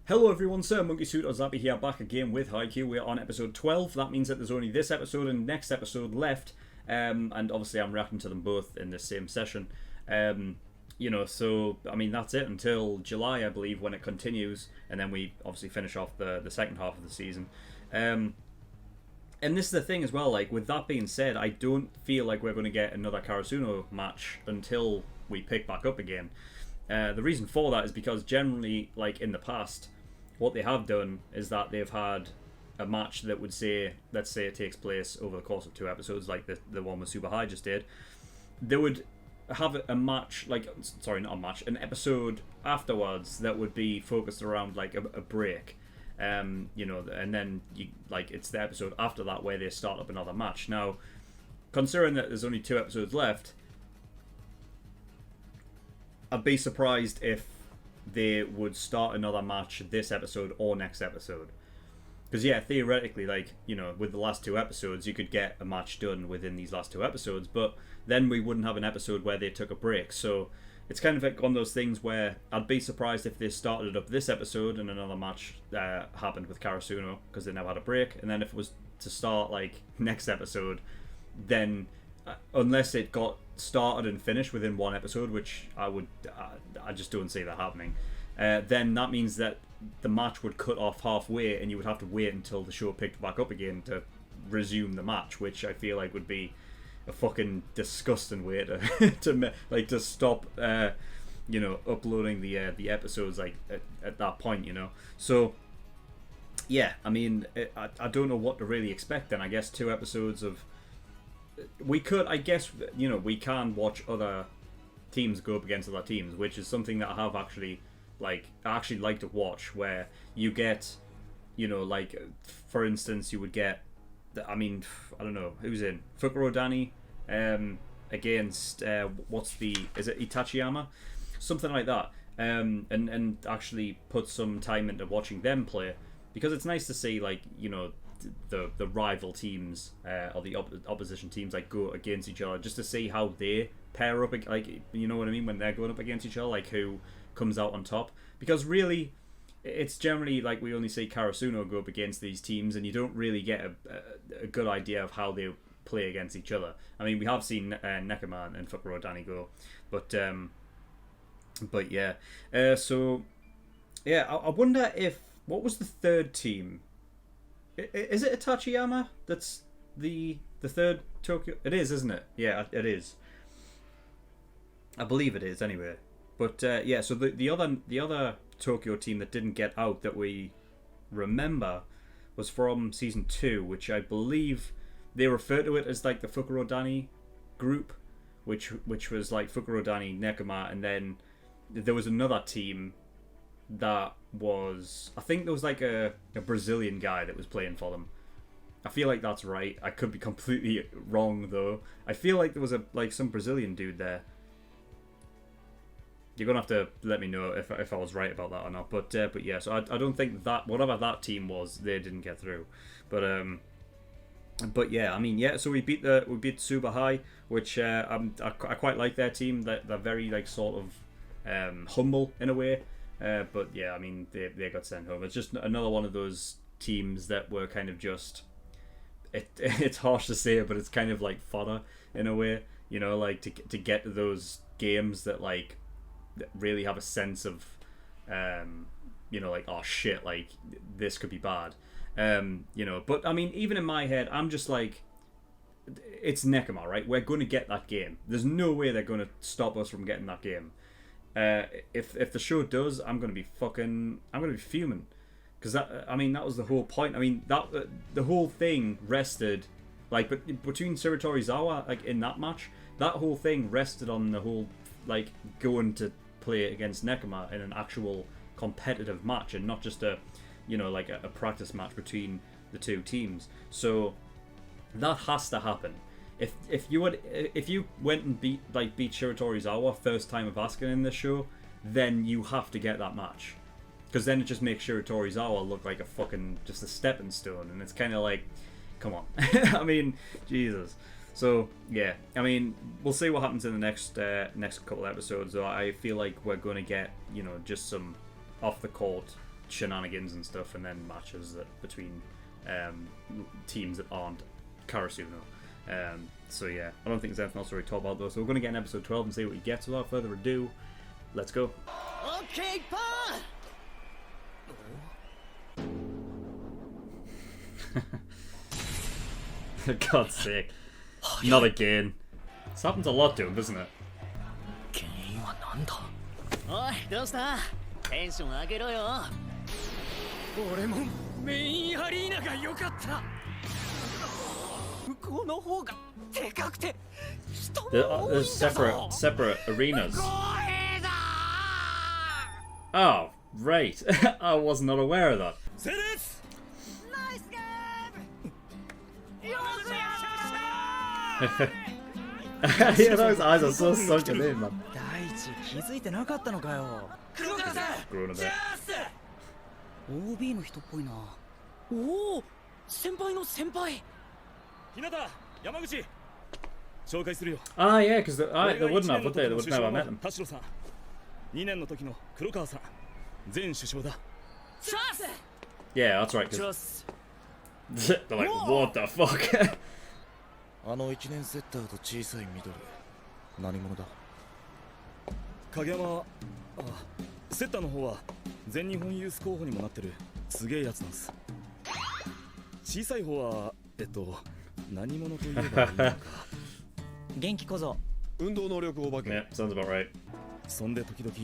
Hello everyone, SirMonkeySuit or Zappy here, back again with Haikyuu. We're on episode 12. That means that there's only this episode and next episode left. And obviously I'm reacting to them both in the same session. So, I mean, that's it until July, I believe, when it continues. And then we obviously finish off the second half of the season. And this is the thing as well, like, with that being said, I don't feel like we're going to get another Karasuno match until we pick back up again. The reason for that is because generally, like in the past, what they have done is that they've had a match that would say, let's say it takes place over the course of 2 episodes, like the one with Super High just did. They would have a match, an episode afterwards that would be focused around like a break. And then it's the episode after that where they start up another match. Now, considering that there's only 2 episodes left, I'd be surprised if they would start another match this episode or next episode. Because, yeah, theoretically, with the last 2 episodes, you could get a match done within these last 2 episodes, but then we wouldn't have an episode where they took a break. So it's kind of like one of those things where I'd be surprised if they started up this episode and another match happened with Karasuno because they never had a break. And then if it was to start, next episode, then unless it got started and finished within 1 episode, which I just don't see that happening, then that means that the match would cut off halfway and you would have to wait until the show picked back up again to resume the match, which I feel like would be a fucking disgusting way to stop uploading the episodes at that point, so yeah, I mean, I don't know what to really expect then. I guess 2 episodes of, we could, I guess, we can watch other teams go up against other teams, which is something that I have actually I actually like to watch, where you get, for instance, you would get, I don't know, who's in? Fukuro Dani against, is it Itachiyama? Something like that. And actually put some time into watching them play, because it's nice to see, the rival teams or the opposition teams go against each other, just to see how they pair up, you know what I mean, when they're going up against each other, who comes out on top. Because really, it's generally we only see Karasuno go up against these teams, and you don't really get a good idea of how they play against each other. I mean, we have seen Nekama and Fukuro Dani go, but yeah. So yeah, I wonder if, what was the third team? Is it Itachiyama that's the third Tokyo? It is, isn't it? Yeah, it is. I believe it is, anyway. But yeah, so the other Tokyo team that didn't get out that we remember was from season 2, which I believe they refer to it as the Fukuro Dani group, which was Fukuro Dani, Nekama, and then there was another team that was, I think there was a Brazilian guy that was playing for them. I feel like that's right. I could be completely wrong though. I feel like there was some Brazilian dude there. You're gonna have to let me know if I was right about that or not. But yeah, so I don't think that whatever that team was, they didn't get through. But yeah, I mean, yeah. So we beat Super High, which I quite like their team. They're very sort of humble in a way. But yeah, I mean, they got sent home. It's just another one of those teams that were kind of just, it's harsh to say, but it's kind of like fodder in a way, to get to those games that that really have a sense of, oh shit, this could be bad, But I mean, even in my head, I'm just it's Nekama, right? We're going to get that game. There's no way they're going to stop us from getting that game. If the show does, I'm gonna be fuming, because that was the whole point. I mean, that the whole thing rested, between Shiratorizawa, in that match, that whole thing rested on the whole going to play against Nekama in an actual competitive match, and not just a practice match between the 2 teams. So that has to happen. If you went and beat Shiratorizawa first time of asking in this show, then you have to get that match, because then it just makes Shiratorizawa look like just a stepping stone, and it's kind of come on. I mean, Jesus. So yeah, I mean, we'll see what happens in the next couple episodes. Though I feel like we're going to get just some off the court shenanigans and stuff, and then matches that between teams that aren't Karasuno. So yeah, I don't think there's anything else to really talk about though. So we're going to get in episode 12 and see what he gets. Without further ado, let's go. Okay, pa. For God's sake. Not again. This happens a lot to him, doesn't it? 原因はなんだ。おい、どうした？テンション上げろよ。俺もメインアリーナが良かった。向こうの方がでかくて人も多いんだぞ。There's separate arenas. Oh, right. I was not aware of that. Nice game. Yeah, those eyes are so sunken in, man. 第一気づいてなかったのかよ。 Screwing a bit. OB の人っぽいな。おお、先輩の先輩。日向、山口。紹介するよ。 Ah, yeah, because they wouldn't have, would they? They would never have met them. 田代さん。2年の時の黒川さん。前首相だ。 Yeah, that's right. 'Cause they're like, what the fuck? あの1年セッターと小さいミドル。何者だ？影山、セッターの方は全日本ユース候補にもなってるすげえやつなんです。小さい方は何者といえばいいのか。元気小僧。運動能力お化け。 Yeah, sounds about right. そんで時々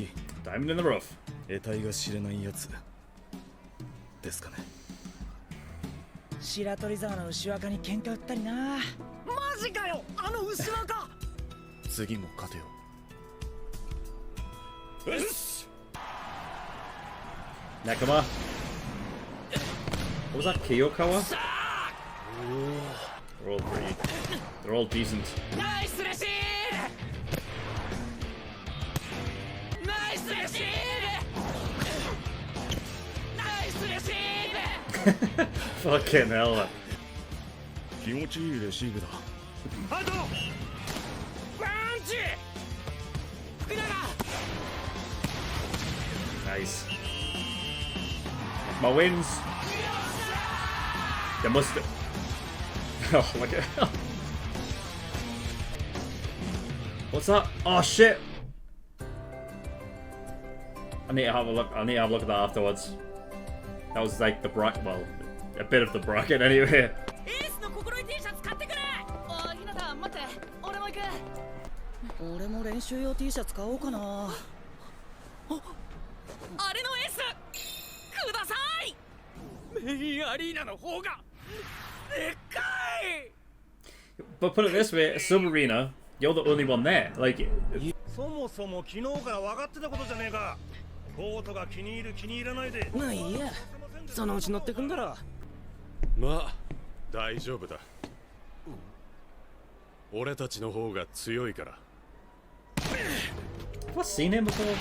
Diamond in the rough. 得体が知れないやつですかね。白鳥沢の牛若に喧嘩売ったりな。マジかよ、あの牛若。次も勝てよ。よし。 Nakama. What was that? Kiyokawa? They're all pretty. They're all decent. ナイスレシーブ。ナイスレシーブ。ナイスレシーブ。 Fucking hell. 気持ちいいレシーブだ。アウト。パンチ。福永。 Nice. My wins. They must have. Oh, look at. What's that? Oh shit! I need to have a look. I need to have a look at that afterwards. That was like the bracket. Well, a bit of the bracket anyway. エースの心得 T シャツ買ってくれ。おい、ひなた、待って。俺も行く。俺も練習用 T シャツ買おうかな。あれのエースください。メインアリーナの方がでっかい。 But put it this way, Submarina, you're the only one there. Like, そもそも昨日から分かってたことじゃねえか。ボートが気に入る気に入らないで。まあいいや、そのうち乗ってくんだろ。まあ大丈夫だ。俺たちの方が強いから。 have I seen him before?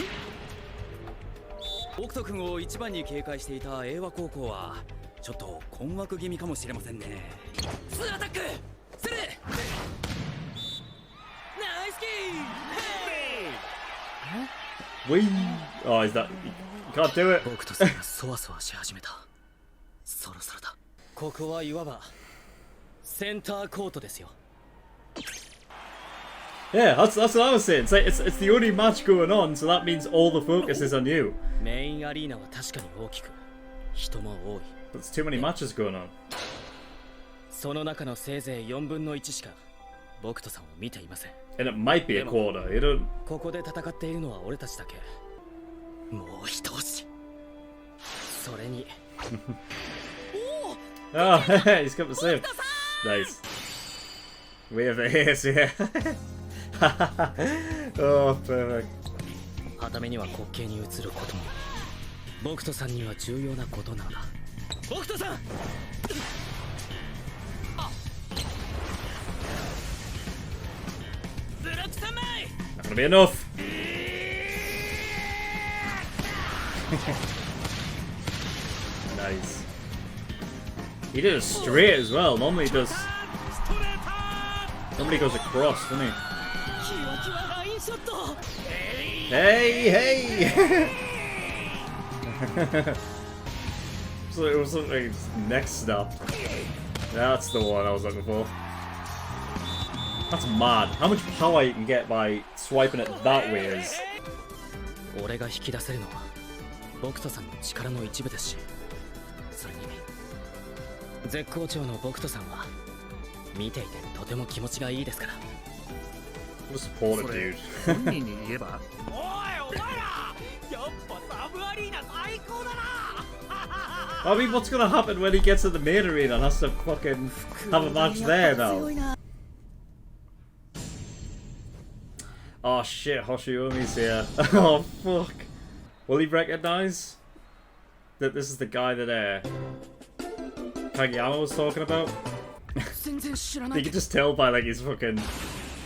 北斗君を一番に警戒していた英和高校はちょっと困惑気味かもしれませんね。ツーアタックする。ナイスキー。 Wee! Oh, is that. You can't do it! 北斗さんがそわそわし始めた。そろそろだ。ここはいわばセンターコートですよ。 Yeah, that's what I was saying. It's like it's the only match going on, so that means all the focus is on you. メインアリーナは確かに大きく人も多い。 But there's too many matches going on. その中のせいぜい4分の1しか北斗さんを見ていません。 And it might be a quarter, you don't. ここで戦っているのは俺たちだけ。もう一押し。それに Oh, he's come to save. Nice. We have the ace, yeah. Oh, perfect. はためには滑稽に移ることも北斗さんには重要なことなのだ。北斗さん、ブロック3枚。 Not gonna be enough. Nice. He did it straight as well. Normally he does. Normally he goes across, doesn't he? キワキワラインショット。 Hey, hey! So it was like next stop. That's the one I was looking for. That's mad. How much power you can get by swiping it that way is. 俺が引き出せるのは僕とさんの力の一部ですし、それに絶好調の僕とさんは見ていてとても気持ちがいいですから。 What a supportive dude. 本人に言えばおいお前らやっぱサブアリーナ最高だな I mean, what's gonna happen when he gets to the main arena and has to fucking have a match there now? Oh shit, Hoshiyumi's here. Oh fuck. Will he recognize that this is the guy that Kageyama was talking about? You can just tell by like his fucking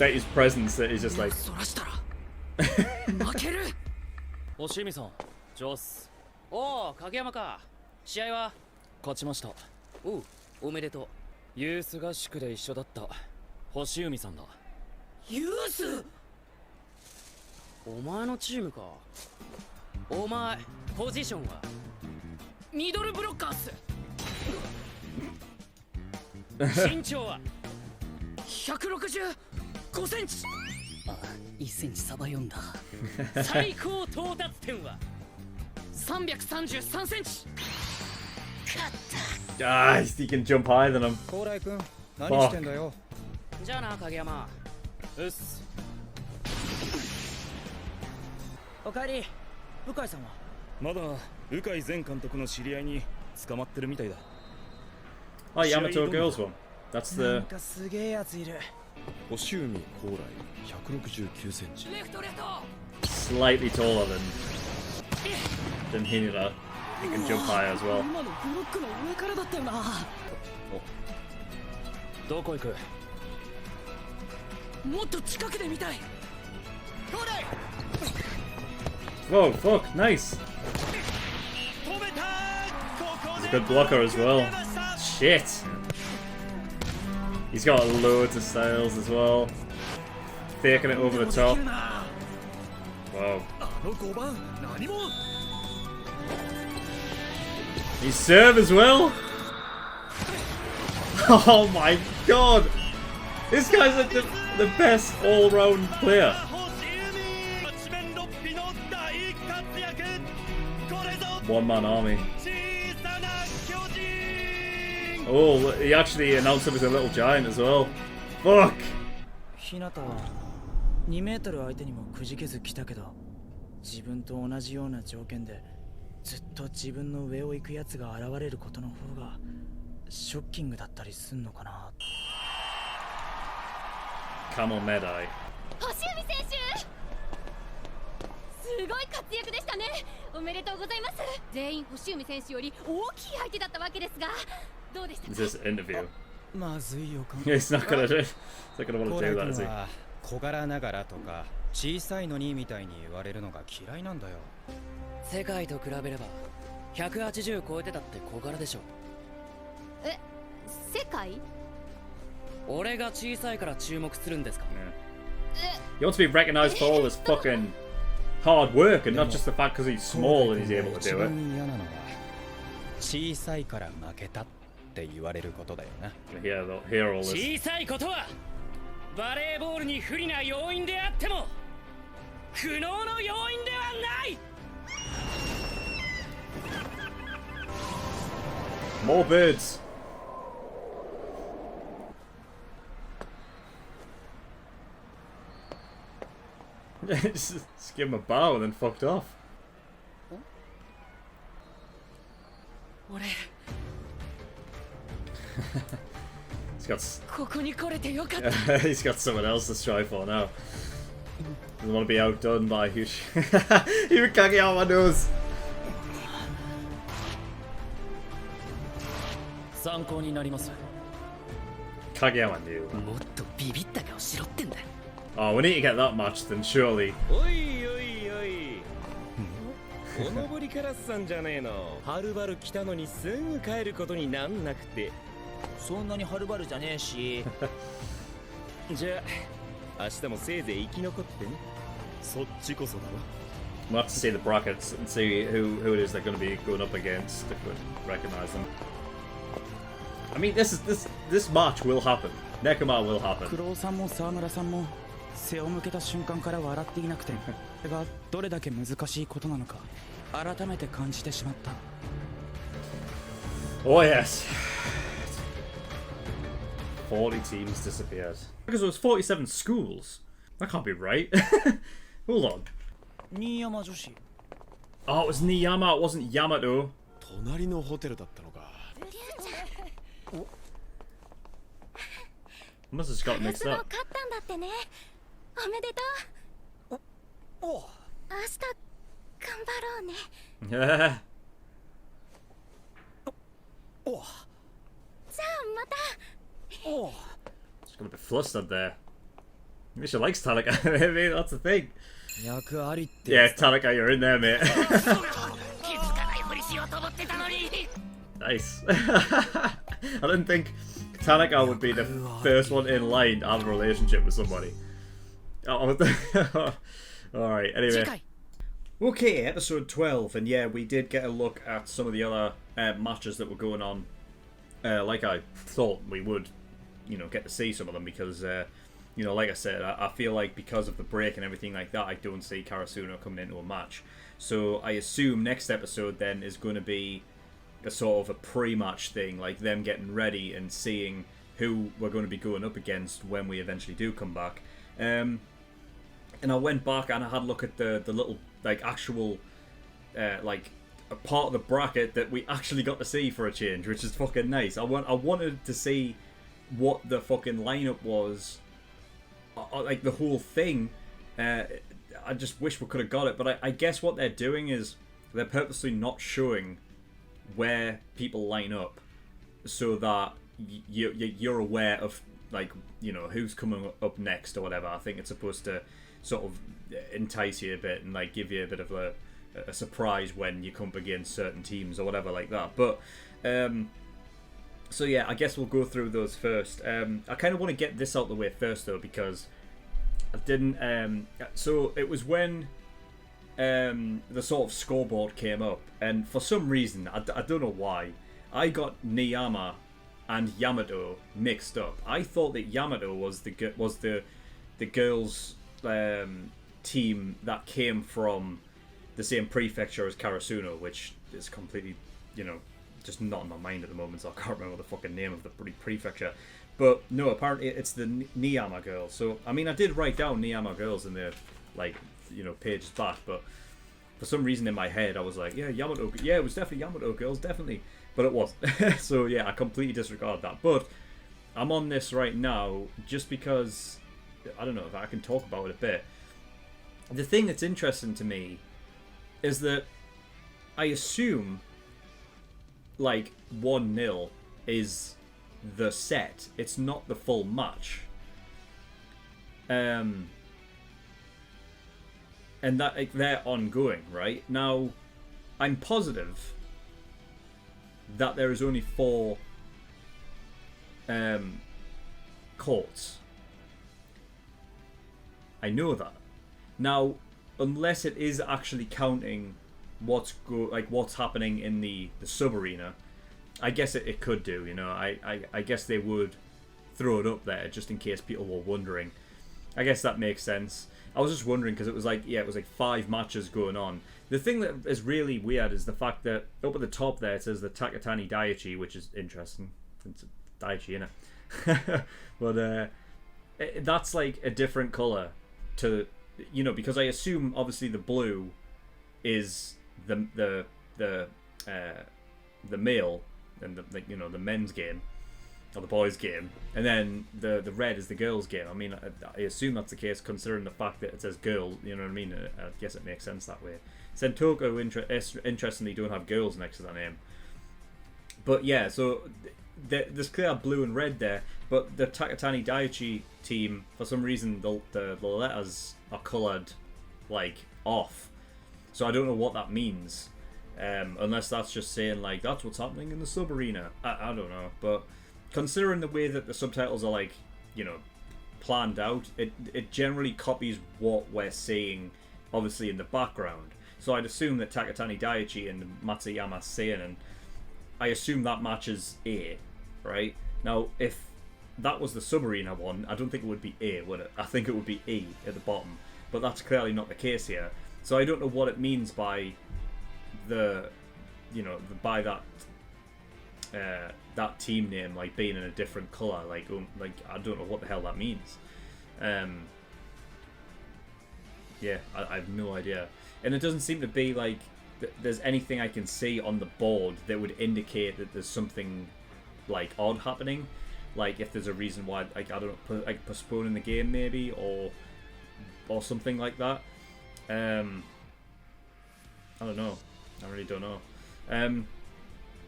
his presence that he's just like 負ける。押見さん、上手。おお、影山か。試合は勝ちました。おう、おめでとう。ユース合宿で一緒だった星海さんだ。ユース？お前のチームか。お前ポジションはミドルブロッカーっす。身長は165センチ。あ、1センチサバ読んだ。最高到達点は333センチ。Ah, he can jump higher than him. 高麗君、何してんだよ。じゃあな、影山。うっす。おかえり。向井さんはまだ鵜飼前監督の知り合いに捕まってるみたいだ。 Oh, Yamato Girls one. That's なん the. かすげえやついる。星海高麗169センチ。レフトレフト。 Slightly taller than Hinura. He can jump higher as well. 今のブロックの上からだったよな。どこ行く？もっと近くで見たい。どうだい？ Whoa, fuck, nice. He's a good blocker as well. Shit. He's got loads of styles as well. Faking it over the top. Wow. He serve as well? Oh my god! This guy's like the best all-round player. One-man army. Oh, he actually announced him as a little giant as well. Fuck! 日向は2メートル相手にもくじけず来たけど、自分と同じような条件でずっと自分の上を行くやつが現れることの方がショッキングだったりすんのかな。 Camel Medai. 星海選手、すごい活躍でしたね。おめでとうございます。全員星海選手より大きい相手だったわけですが、どうでしたか？ Is this interview? まずい予感。 He's not gonna want to do that, is he? 小柄ながらとか小さいのにみたいに言われるのが嫌いなんだよ。世界と比べれば180超えてたって小柄でしょ。え、世界？俺が小さいから注目するんですか？ He wants to be recognized for all his fucking hard work and not just the fact because he's small and he's able to 一 do 番 it. 嫌なのは小さいから負けたって言われることだよな。 Hear all this. 小さいことはバレーボールに不利な要因であっても苦悩の要因ではない。 More birds. just give him a bow and then fucked off. 俺 He's got ここに来れてよかった。 he's got someone else to strive for now. Doesn't want to be outdone by Hush. Even Kageyama knows. 参考になります。 Kageyama knew. もっとビビった顔しろってんだ。 Oh, we need to get that match then, surely. おいおいおい。おのぼりカラスさんじゃねえの。はるばる来たのにすぐ帰ることになんなくて。そんなにはるばるじゃねえし。じゃあ明日もせいぜい生き残ってね。そっちこそだろ。We'll have to see the brackets and see who it is they're going to be going up against if we recognise them. I mean, this match will happen. Nekoma will happen. クロウさんも沢村さんも背を向けた瞬間から笑っていなくて、それがどれだけ難しいことなのか改めて感じてしまった。Oh yes. 40 teams disappeared. Because there was 47 schools. That can't be right. Hold on. 新山女子。 Oh, it was Niyama, it wasn't Yamato. 隣のホテルだったのか。 I must have just got mixed up. 勝ったんだってね。おめでとう。お。明日頑張ろうね。お。じゃあまた。お。 She's got a bit flustered there. Maybe she likes Tanaka. Maybe that's the thing. 役ありって。 Yeah, Tanaka, you're in there, mate. Nice. I didn't think Tanaka would be the first one in line to have a relationship with somebody. Alright, anyway. Okay, episode 12, and yeah, we did get a look at some of the other matches that were going on. Like I thought we would, you know, get to see some of them because, you know, like I said, I feel like because of the break and everything like that, I don't see Karasuno coming into a match. So I assume next episode then is going to be a sort of a pre-match thing, like them getting ready and seeing who we're going to be going up against when we eventually do come back. And I went back and I had a look at the little, like, actual, like, a part of the bracket that we actually got to see for a change, which is fucking nice. I wanted to see what the fucking lineup was, like the whole thing. I just wish we could have got it, but I guess what they're doing is they're purposely not showing where people line up so that you're aware of, like, you know, who's coming up next or whatever. I think it's supposed to sort of entice you a bit and, like, give you a bit of a surprise when you come up against certain teams or whatever like that. But so yeah, I guess we'll go through those first. I kind of want to get this out of the way first though, because I didn't so it was when the sort of scoreboard came up, and for some reason, I don't know why, I got Niyama and Yamato mixed up. I thought that Yamato was the girls' team that came from the same prefecture as Karasuno, which is completely, you know, just not in my mind at the moment, so I can't remember the fucking name of the prefecture. But no, apparently it's the Niyama girls. So, I mean, I did write down Niyama girls in the, like, you know, pages back, but for some reason in my head I was like, yeah, Yamato, yeah, it was definitely Yamato girls, definitely, but it wasn't. So yeah, I completely disregarded that. But I'm on this right now just because I don't know if I can talk about it a bit. The thing that's interesting to me is that I assume, like, 1-0 is the set, it's not the full match. And that, like, they're ongoing, right? Now, I'm positive that there is only 4 courts. I know that. Now, unless it is actually counting what's happening in the sub-arena, I guess it could do, you know. I guess they would throw it up there just in case people were wondering. I guess that makes sense. I was just wondering because it was like, yeah, it was like 5 matches going on. The thing that is really weird is the fact that up at the top there it says the Takatani Daiichi, which is interesting. It's a Daiichi, innit? But that's like a different colour to, you know, because I assume obviously the blue is the male and the, you know, the men's game or the boys' game, and then the red is the girls' game. I mean, I assume that's the case considering the fact that it says girl. You know what I mean? I guess it makes sense that way. Sentoku interestingly don't have girls next to that name, but yeah. So there's clear blue and red there, but the Takatani Daiichi team, for some reason, the letters are coloured like off. So I don't know what that means, unless that's just saying like that's what's happening in the sub arena. I don't know, but considering the way that the subtitles are, like, you know, planned out, it generally copies what we're seeing obviously in the background. So I'd assume that Takatani Daiichi and Matsuyama Seinen, I assume that match is A, right? Now, if that was the sub-arena one, I don't think it would be A, would it? I think it would be E at the bottom. But that's clearly not the case here. So I don't know what it means by the, by that that team name, like, being in a different colour. Like, I don't know what the hell that means. Yeah, I have no idea. And it doesn't seem to be like there's anything I can see on the board that would indicate that there's something like odd happening. Like if there's a reason why, like, I don't know, like postponing the game maybe, or something like that. I don't know. I really don't know.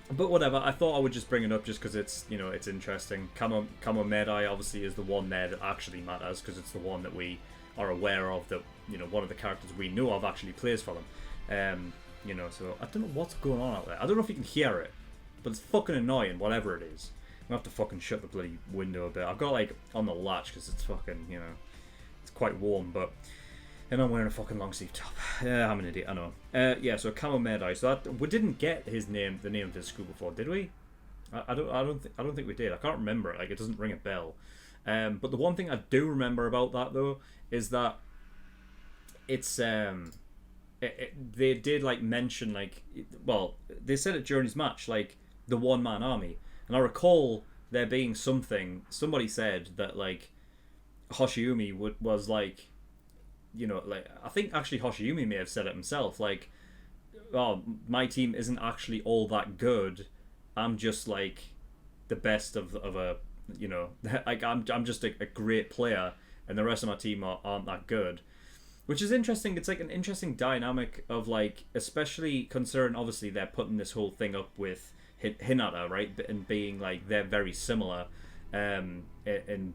But whatever. I thought I would just bring it up just because it's, it's interesting. Kamo Medai obviously is the one there that actually matters, because it's the one that we are aware of, that one of the characters we know of actually plays for them. So I don't know what's going on out there. I don't know if you can hear it, but it's fucking annoying, whatever it is. I'm gonna have to fucking shut the bloody window a bit. I've got like on the latch because it's fucking, it's quite warm, but. And I'm wearing a fucking long sleeve top. Yeah, I'm an idiot, I know. Yeah, so Kamo Medai. So we didn't get the name of his school before, did we? I don't think we did. I can't remember it. Like, it doesn't ring a bell. But the one thing I do remember about that though is that it's they did like mention, like, well, they said it during his match, like the one-man army, and I recall there being somebody said that like Hoshiumi was like, like, I think actually Hoshiumi may have said it himself, like, oh, my team isn't actually all that good, I'm just like the best of a, like I'm just a great player, and the rest of my team aren't that good. Which is interesting. It's like an interesting dynamic of, like, especially considering obviously they're putting this whole thing up with Hinata, right, and being like they're very similar in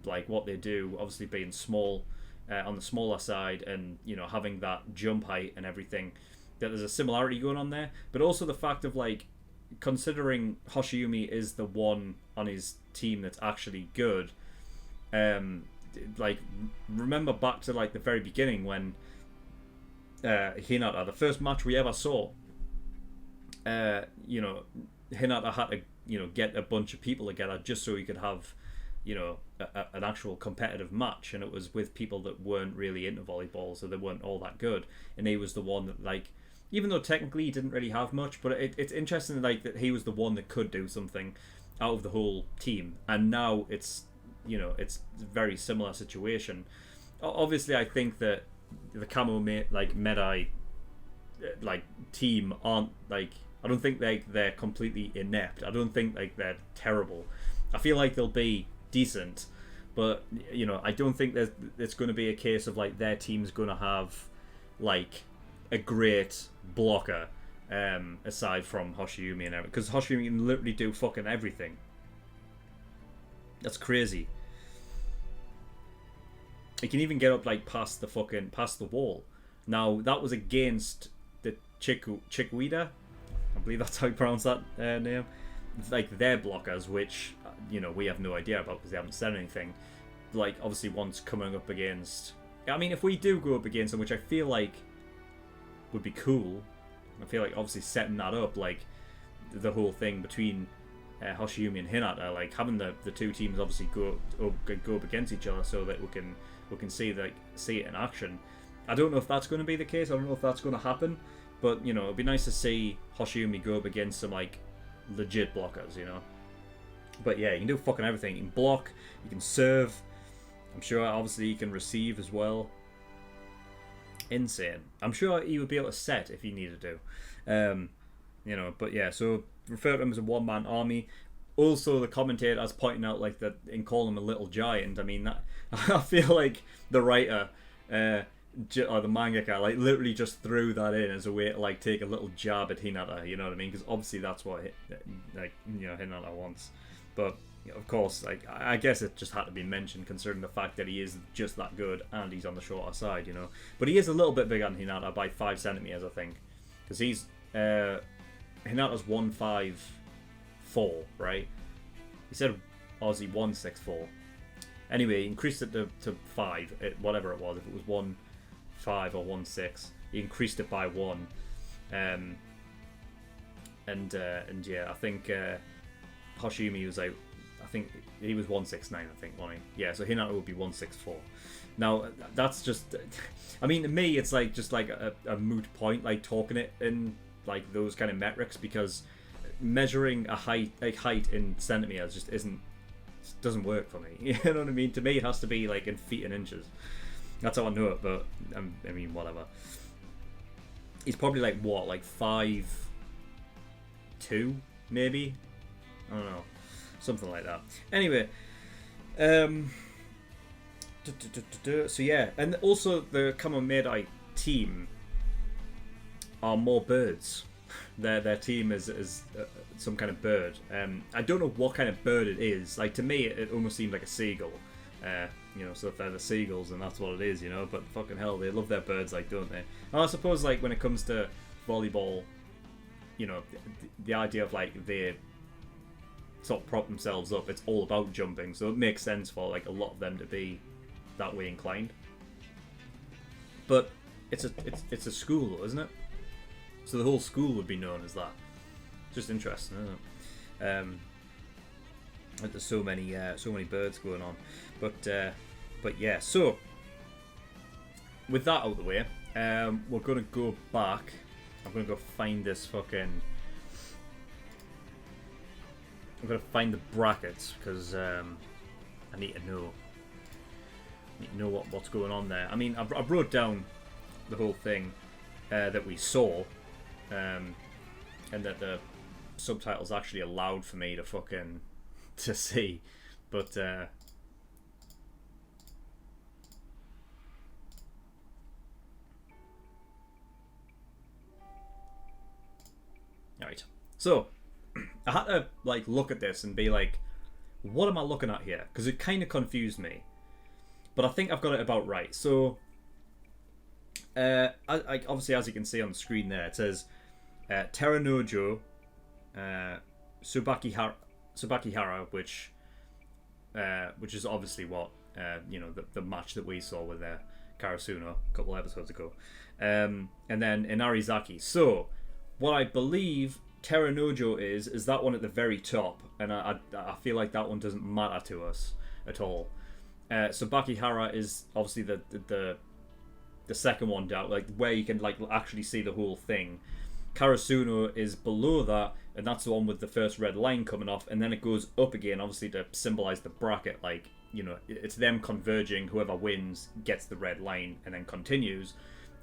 like what they do, obviously being small, on the smaller side, and having that jump height and everything, that there's a similarity going on there. But also the fact of, like, considering Hoshiumi is the one on his team that's actually good, like, remember back to like the very beginning when Hinata, the first match we ever saw, Hinata had to get a bunch of people together just so he could have an actual competitive match, and it was with people that weren't really into volleyball, so they weren't all that good, and he was the one that, like, even though technically he didn't really have much, but it's interesting, like, that he was the one that could do something out of the whole team, and now it's it's a very similar situation. Obviously I think that the Kamo Medai like team aren't, like, I don't think they're completely inept. I don't think like they're terrible. I feel like they'll be decent, but I don't think it's going to be a case of like their team's going to have like a great blocker, aside from Hoshiumi and everything, because Hoshiumi can literally do fucking everything. That's crazy. He can even get up like past the wall. Now that was against the Chikwuida, I believe that's how you pronounce that name. Like their blockers, which we have no idea about because they haven't said anything. Like obviously one's coming up against. I mean, if we do go up against them, which I feel like would be cool. I feel like obviously setting that up, like the whole thing between Hoshiumi and Hinata, like having the two teams obviously go up against each other so that we can see it in action. I don't know if that's going to be the case. I don't know if that's going to happen, but it'd be nice to see Hoshiumi go up against some like legit blockers, But yeah, you can do fucking everything. You can block, you can serve. I'm sure obviously you can receive as well. Insane. I'm sure he would be able to set if he needed to. But yeah, so refer to him as a one-man army. Also, the commentators pointing out like that in calling him a little giant. I mean, that I feel like the writer or the mangaka like literally just threw that in as a way to like take a little jab at Hinata. You know what I mean? Because obviously that's what Hinata wants. But of course, like I guess it just had to be mentioned considering the fact that he is just that good and he's on the shorter side. But he is a little bit bigger than Hinata by 5 centimeters, I think, because he's Hinata's 154, right? He said Aussie 164. Anyway, he increased it to 5, whatever it was. If it was 1.5 or 1.6, he increased it by 1. And yeah, I think Hoshimi was like, I think he was 169, I think, wasn't he? Yeah, so Hinata would be 164. Now that's just, I mean, to me it's like just like a moot point, like talking it in like those kind of metrics, because measuring a height in centimeters just doesn't work for me. You know what I mean? To me it has to be like in feet and inches. That's how I know it, but I mean, whatever. He's probably like what, like 5'2", maybe? I don't know. Something like that. Anyway, so yeah, and also the Kamehameha team are more birds. Their team is some kind of bird. I don't know what kind of bird it is. Like, to me, it almost seemed like a seagull. You know, so if they're the seagulls, and that's what it is, you know. But fucking hell, they love their birds, like, don't they? And I suppose, like, when it comes to volleyball, you know, the idea of like they sort of prop themselves up, it's all about jumping, so it makes sense for like a lot of them to be that way inclined. But it's a school though, isn't it? So the whole school would be known as that. Just interesting, isn't it? There's so many birds going on, but yeah. So with that out of the way, we're gonna go back. I'm gonna go find this fucking. I'm gonna find the brackets because I need to know what's going on there. I mean, I wrote down the whole thing that we saw, and that the subtitles actually allowed for me to see, but right. So I had to like look at this and be like, what am I looking at here? Because it kind of confused me, but I think I've got it about right. So I obviously, as you can see on the screen there, it says Teranojo Subakihara, which is obviously what you know, the match that we saw with Karasuno a couple episodes ago, and then Inarizaki. So what I believe Teranojo is that one at the very top, and I feel like that one doesn't matter to us at all. Subakihara is obviously the second one down, like where you can like actually see the whole thing. Karasuno is below that, and that's the one with the first red line coming off, and then it goes up again, obviously to symbolize the bracket, like, you know, it's them converging, whoever wins gets the red line and then continues.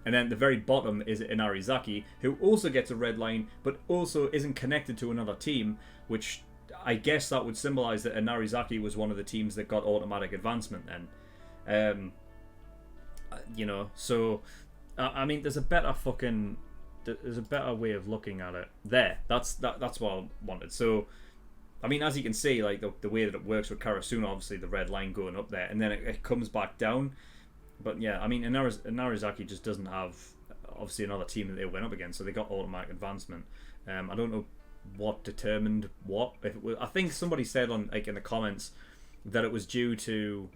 And then the very bottom is Inarizaki, who also gets a red line, but also isn't connected to another team, which I guess that would symbolize that Inarizaki was one of the teams that got automatic advancement then. You know, so I mean, there's a better way of looking at it there. That's what I wanted. So I mean, as you can see, like the way that it works with Karasuno, obviously the red line going up there, and then it comes back down. But yeah, I mean, Inarizaki just doesn't have obviously another team that they went up against, so they got automatic advancement. I don't know what determined what. If it was, I think somebody said on like in the comments that it was due to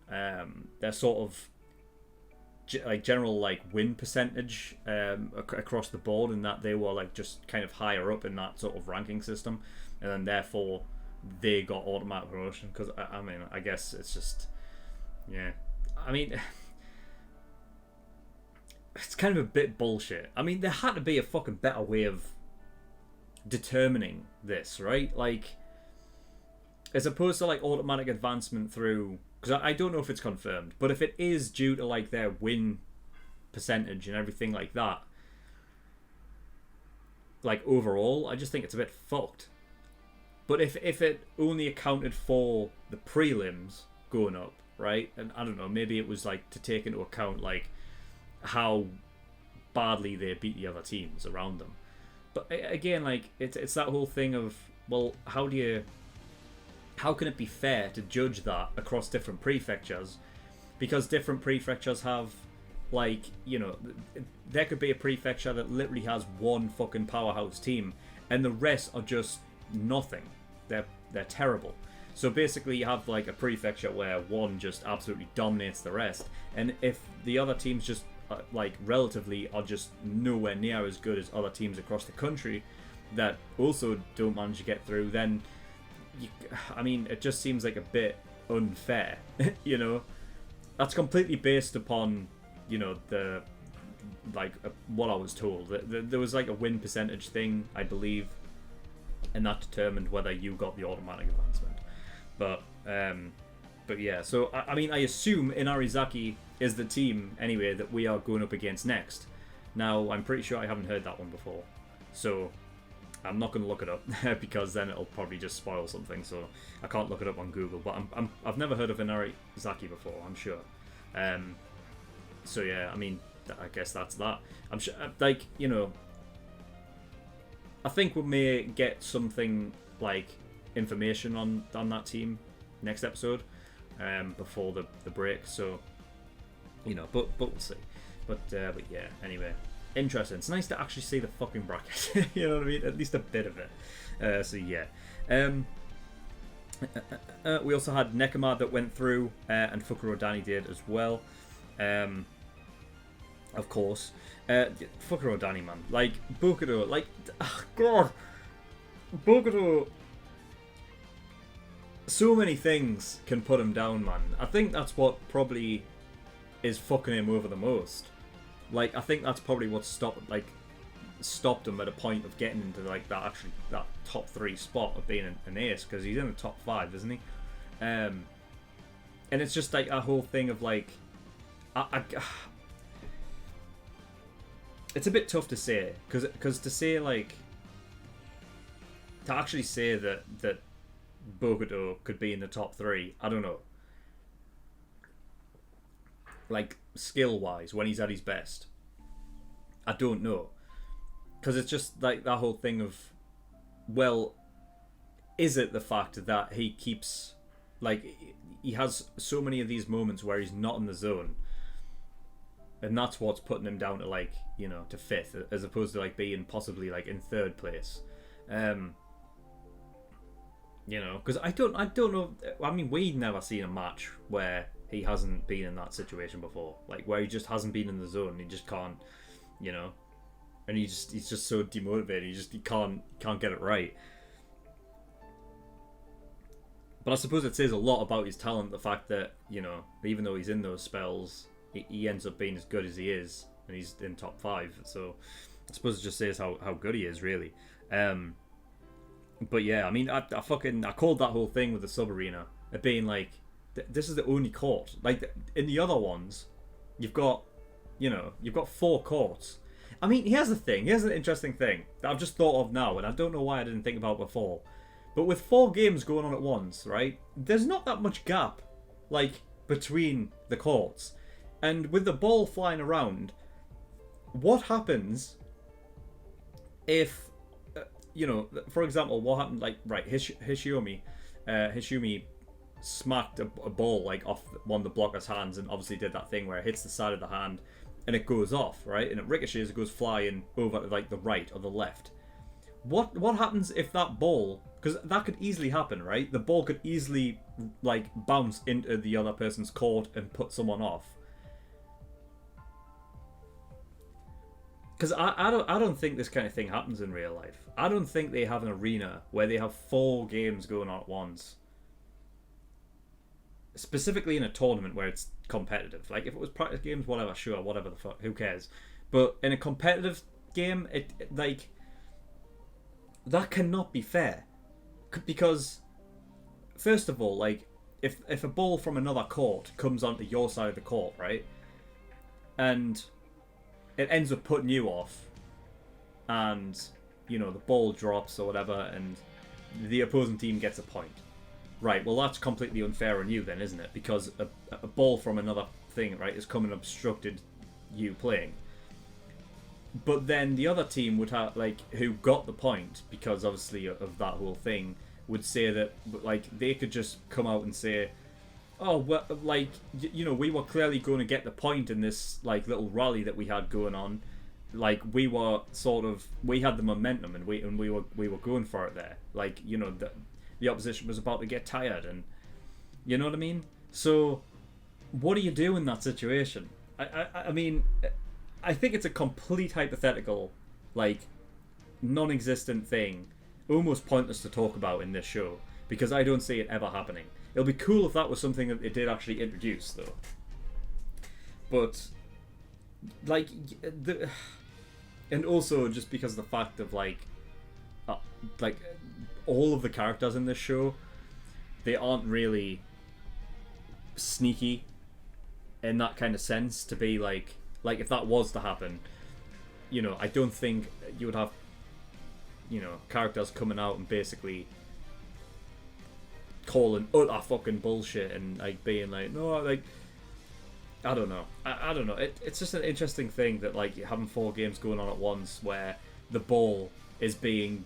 their sort of like general like win percentage across the board, and that they were like just kind of higher up in that sort of ranking system, and then therefore they got automatic promotion. Because I mean, I guess it's just, yeah, I mean, it's kind of a bit bullshit. I mean, there had to be a fucking better way of determining this, right? Like, as opposed to like automatic advancement through, because I don't know if it's confirmed, but if it is due to like their win percentage and everything like that, like overall, I just think it's a bit fucked. But if it only accounted for the prelims going up, right? And I don't know, maybe it was like to take into account like how badly they beat the other teams around them. But again, like it's that whole thing of, well, how can it be fair to judge that across different prefectures? Because different prefectures have, like, you know, there could be a prefecture that literally has one fucking powerhouse team, and the rest are just nothing. They're terrible. So basically, you have like a prefecture where one just absolutely dominates the rest, and if the other teams just like relatively are just nowhere near as good as other teams across the country that also don't manage to get through, then I mean, it just seems like a bit unfair. You know, that's completely based upon, you know, the like what I was told. There was like a win percentage thing, I believe, and that determined whether you got the automatic advancement. But yeah, so I mean, I assume Inarizaki is the team anyway that we are going up against next. Now, I'm pretty sure I haven't heard that one before, so I'm not going to look it up because then it'll probably just spoil something. So I can't look it up on Google. But I've never heard of Inarizaki before, I'm sure. So yeah, I mean, I guess that's that. I'm sure, like, you know, I think we may get something like information on that team next episode, before the break. So, you know, but we'll see. But yeah, anyway, interesting. It's nice to actually see the fucking bracket. You know what I mean? At least a bit of it. So yeah. We also had Nekama that went through, and Fukuro Dani did as well. Of course. Fukuro Dani, man. Like, Bokuto, like, oh God. Bokuto, so many things can put him down, man. I think that's what probably is fucking him over the most. Like, I think that's probably what stopped him at a point of getting into like that top 3 spot of being an ace, because he's in the top 5, isn't he? And it's just like a whole thing of like, it's a bit tough to say, because to say like, to actually say that Bokuto could be in the top 3, I don't know. Like, skill-wise, when he's at his best, I don't know. Because it's just like that whole thing of, well, is it the fact that he keeps, like, he has so many of these moments where he's not in the zone, and that's what's putting him down to, like, you know, to 5th, as opposed to like being possibly like in 3rd place. You know, because I don't know. I mean, we've never seen a match where he hasn't been in that situation before, like where he just hasn't been in the zone. He just can't, you know, and he's just so demotivated. He can't get it right. But I suppose it says a lot about his talent, the fact that, you know, even though he's in those spells, he ends up being as good as he is, and he's in top 5. So I suppose it just says how good he is, really. But yeah, I mean, I called that whole thing with the sub arena it being like, this is the only court. Like, in the other ones, you've got 4 courts. I mean, here's an interesting thing that I've just thought of now, and I don't know why I didn't think about before. But with 4 games going on at once, right, there's not that much gap, like, between the courts. And with the ball flying around, what happens if, you know, for example, what happened, like, right, Hishiomi smacked a ball, like, off one of the blocker's hands, and obviously did that thing where it hits the side of the hand, and it goes off, right? And it ricochets, it goes flying over to, like, the right or the left. What happens if that ball, because that could easily happen, right? The ball could easily, like, bounce into the other person's court and put someone off. Because I don't think this kind of thing happens in real life. I don't think they have an arena where they have 4 games going on at once. Specifically in a tournament where it's competitive. Like, if it was practice games, whatever, sure, whatever the fuck, who cares? But in a competitive game, it like, that cannot be fair. Because, first of all, like, if a ball from another court comes onto your side of the court, right? And it ends up putting you off, and, you know, the ball drops or whatever, and the opposing team gets a point. Right, well, that's completely unfair on you then, isn't it? Because a ball from another thing, right, has come and obstructed you playing. But then the other team would have, like, who got the point, because obviously of that whole thing, would say that, like, they could just come out and say, oh, well, like, you know, we were clearly going to get the point in this, like, little rally that we had going on. Like, we were sort of, we had the momentum, and we were going for it there. Like, you know, the opposition was about to get tired, and you know what I mean? So what do you do in that situation? I mean, I think it's a complete hypothetical, like, non-existent thing, almost pointless to talk about in this show, because I don't see it ever happening. It'll be cool if that was something that it did actually introduce, though. But, like, and also just because of the fact of, like, all of the characters in this show, they aren't really sneaky in that kind of sense to be like if that was to happen, you know, I don't think you would have, you know, characters coming out and basically calling utter fucking bullshit and like being like, no, like, I don't know. I don't know. It's just an interesting thing that like you're having 4 games going on at once where the ball is being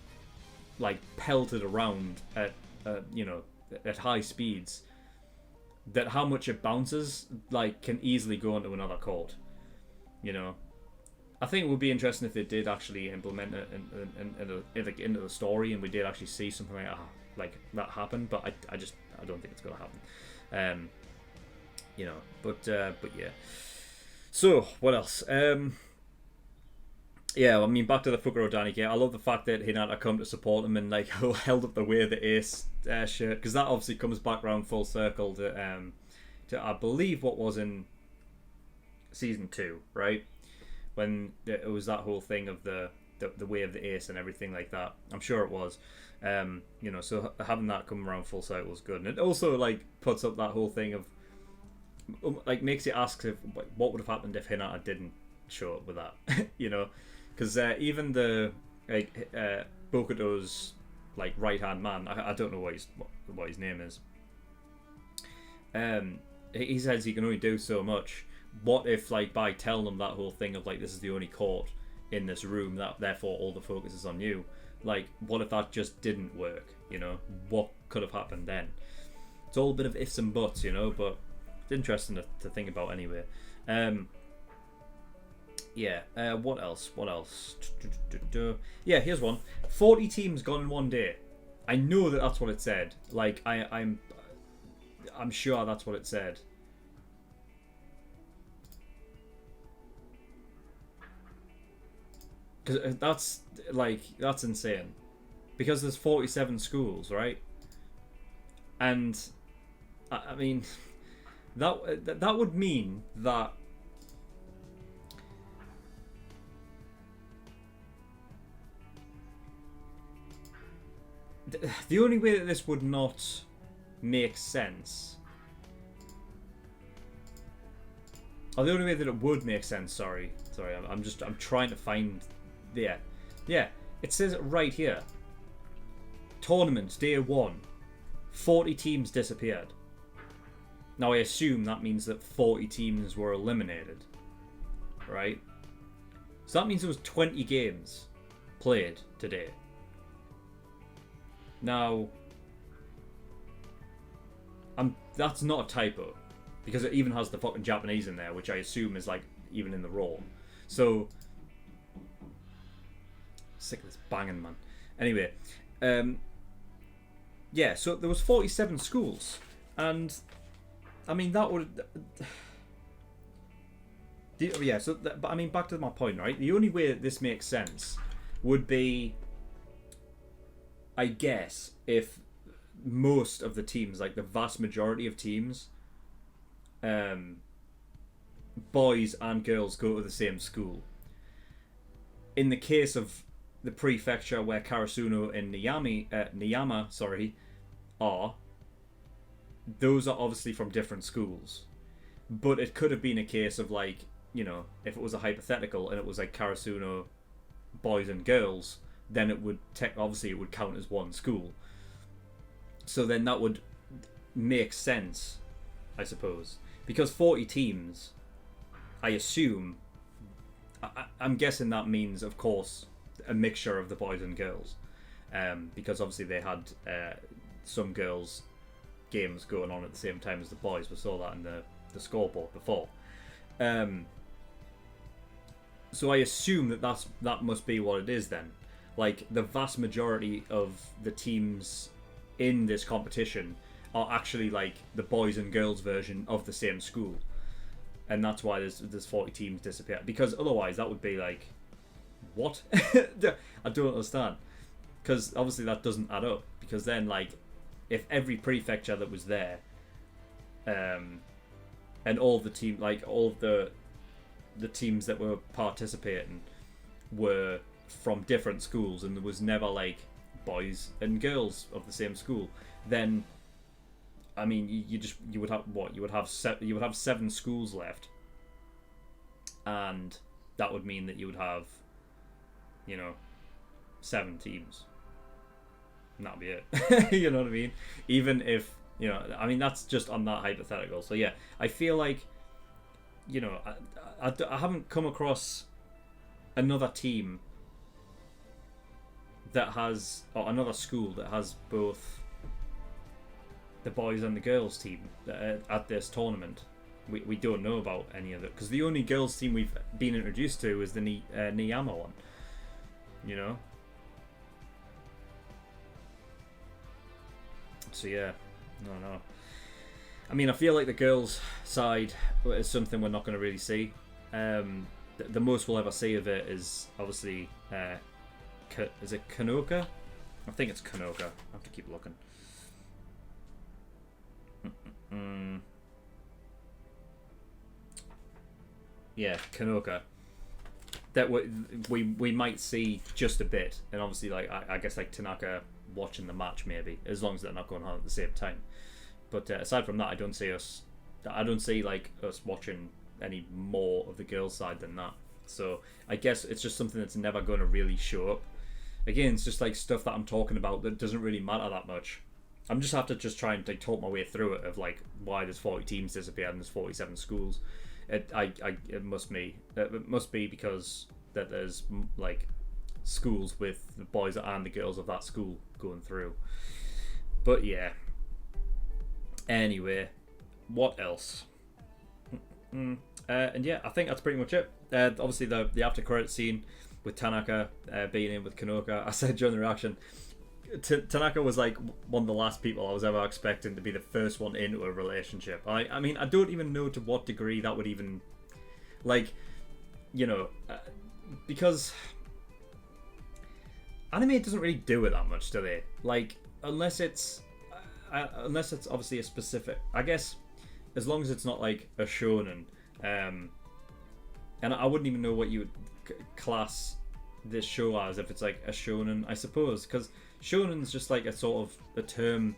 like pelted around at you know, at high speeds, that how much it bounces like can easily go into another court. You know, I think it would be interesting if they did actually implement it into the story, and we did actually see something like that happen. But I don't think it's gonna happen. You know, but yeah. So what else? Yeah, I mean, back to the Fukuro Danike. I love the fact that Hinata come to support him and like held up the Way of the Ace shirt, because that obviously comes back around full circle to I believe what was in season 2, right? When it was that whole thing of the Way of the Ace and everything like that. I'm sure it was. You know, so having that come around full circle was good, and it also like puts up that whole thing of like makes you ask if what would have happened if Hinata didn't show up with that. You know, because even the like Bokuto's like right hand man, I don't know what his name is. He says he can only do so much. What if like by telling them that whole thing of like this is the only court in this room, that therefore all the focus is on you? Like, what if that just didn't work? You know, what could have happened then? It's all a bit of ifs and buts, you know, but it's interesting to think about anyway. Yeah, what else? Yeah, here's one. 40 teams gone in one day. I know that's what it said. Like, I'm sure that's what it said. Because that's insane. Because there's 47 schools, right? And I mean, that would mean that the only way that this would not make sense, or the only way that it would make sense, sorry, I'm trying to find, yeah, it says it right here. Tournament day 1, 40 teams disappeared. Now I assume that means that 40 teams were eliminated, right? So that means there was 20 games played today. Now, that's not a typo, because it even has the fucking Japanese in there, which I assume is like even in the raw. So sick of this banging, man. Anyway, yeah. So there was 47 schools, and I mean that would. Yeah. So, but I mean, back to my point, right? The only way that this makes sense would be, I guess, if most of the teams, like the vast majority of teams, boys and girls go to the same school. In the case of the prefecture where Karasuno and Niyama are, those are obviously from different schools. But it could have been a case of like, you know, if it was a hypothetical and it was like Karasuno boys and girls, then it would obviously it would count as one school. So then that would make sense, I suppose, because 40 teams, I assume, I'm guessing that means, of course, a mixture of the boys and girls, because obviously they had some girls' games going on at the same time as the boys. We saw that in the scoreboard before. So I assume that must be what it is then. Like, the vast majority of the teams in this competition are actually like the boys and girls version of the same school. and that's why there's 40 teams disappear. Because otherwise, that would be like, what? I don't understand. Because obviously that doesn't add up. Because then, like, if every prefecture that was there, and all the team, like all the teams that were participating were from different schools, and there was never like boys and girls of the same school, then I mean you would have 7 schools left, and that would mean that you would have 7 teams, and that'd be it. You know what I mean? Even if I mean that's just on that hypothetical. So yeah, I feel like I haven't come across another team that has, or another school that has both the boys and the girls team at this tournament. We don't know about any of it, because the only girls team we've been introduced to is the Niyama one. So yeah, no. I mean, I feel like the girls' side is something we're not going to really see. The most we'll ever see of it is obviously, is it Kanoka? I think it's Kanoka. I have to keep looking. Yeah, Kanoka. That we might see just a bit, and obviously, like I guess like Tanaka watching the match maybe, as long as they're not going on at the same time. But aside from that, I don't see like us watching any more of the girls' side than that. So I guess it's just something that's never going to really show up. Again, it's just like stuff that I'm talking about that doesn't really matter that much. I'm just have to just try and like talk my way through it of like why there's 40 teams disappeared and there's 47 schools. It must be because that there's like schools with the boys and the girls of that school going through. But yeah. Anyway, what else? And yeah, I think that's pretty much it. Obviously, the after credit scene with Tanaka being in with Kanoka. I said during the reaction, Tanaka was like one of the last people I was ever expecting to be the first one into a relationship. I mean, I don't even know to what degree that would even, like, because anime doesn't really do it that much, do they? Like, unless it's obviously a specific, I guess, as long as it's not like a shonen, and I wouldn't even know what you would class this show as if it's like a shonen, I suppose, because shonen's just like a sort of a term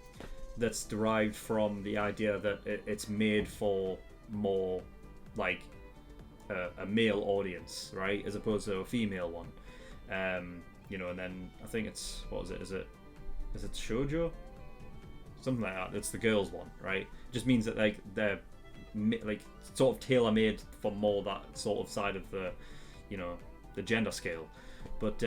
that's derived from the idea that it's made for more like a male audience, right, as opposed to a female one. And then I think it's, what is it? Is it shoujo? Something like that. It's the girls one, right? It just means that like they're like sort of tailor made for more that sort of side of the, the gender scale. But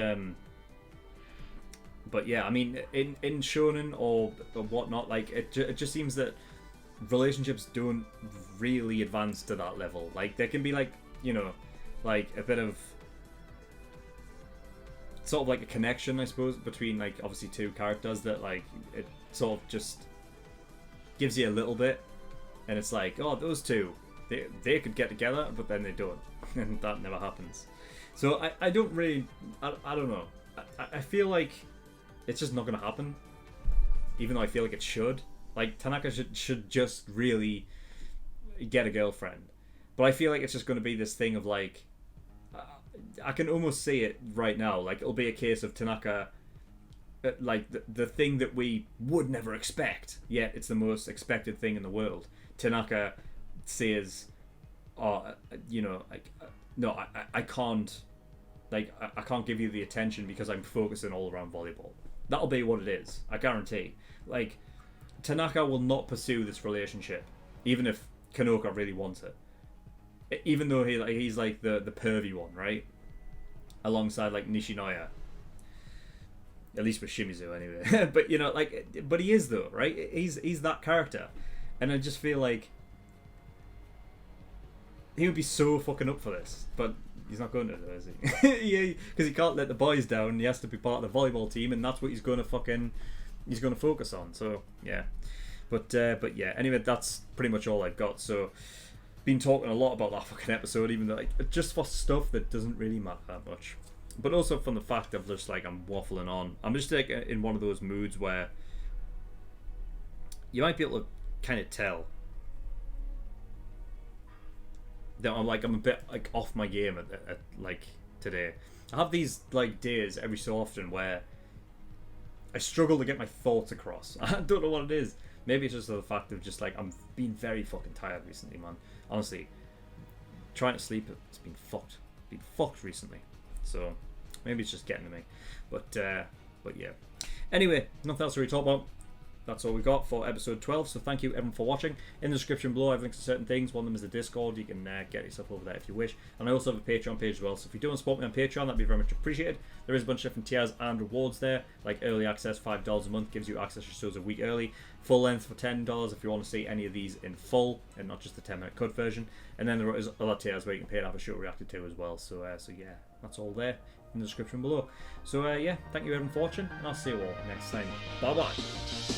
yeah, I mean, in shonen or whatnot, like it just seems that relationships don't really advance to that level. Like there can be like like a bit of sort of like a connection, I suppose, between like obviously two characters that like it sort of just gives you a little bit, and it's like, oh, those two, they could get together, but then they don't, and that never happens. So I don't really, I don't know. I feel like it's just not going to happen, even though I feel like it should. Like Tanaka should just really get a girlfriend, but I feel like it's just going to be this thing of like, I can almost see it right now. Like it'll be a case of Tanaka, like the thing that we would never expect, yet it's the most expected thing in the world. Tanaka says, "Oh, like no, I can't, like I can't give you the attention because I'm focusing all around volleyball." That'll be what it is. I guarantee. Like Tanaka will not pursue this relationship, even if Kanoka really wants it. Even though he's like the pervy one, right? Alongside like Nishinoya. At least with Shimizu, anyway. But he is though, right? He's that character, and I just feel like he would be so fucking up for this, but he's not going to, though, is he? Yeah, because he can't let the boys down. He has to be part of the volleyball team, and that's what he's going to focus on. So yeah, but yeah. Anyway, that's pretty much all I've got. So been talking a lot about that fucking episode, even though like just for stuff that doesn't really matter that much. But also from the fact of just like I'm waffling on. I'm just like in one of those moods where you might be able to kind of tell that I'm a bit like off my game at like today. I have these like days every so often where I struggle to get my thoughts across. I don't know what it is. Maybe it's just the fact of just like I'm being very fucking tired recently, man. Honestly, trying to sleep it's been fucked recently. So maybe it's just getting to me. But yeah. Anyway, nothing else to really talk about. That's all we got for episode 12, so thank you everyone for watching. In the description below I have links to certain things. One of them is the Discord. You can get yourself over there if you wish. And I also have a Patreon page as well, so if you do want to support me on Patreon, that'd be very much appreciated. There is a bunch of different tiers and rewards there, like early access, $5 a month gives you access to shows a week early. Full length for $10 if you want to see any of these in full, and not just the 10-minute cut version. And then there is other tiers where you can pay to have a show reacted to as well. So yeah, that's all there in the description below. So yeah, thank you everyone for watching, and I'll see you all next time. Bye bye.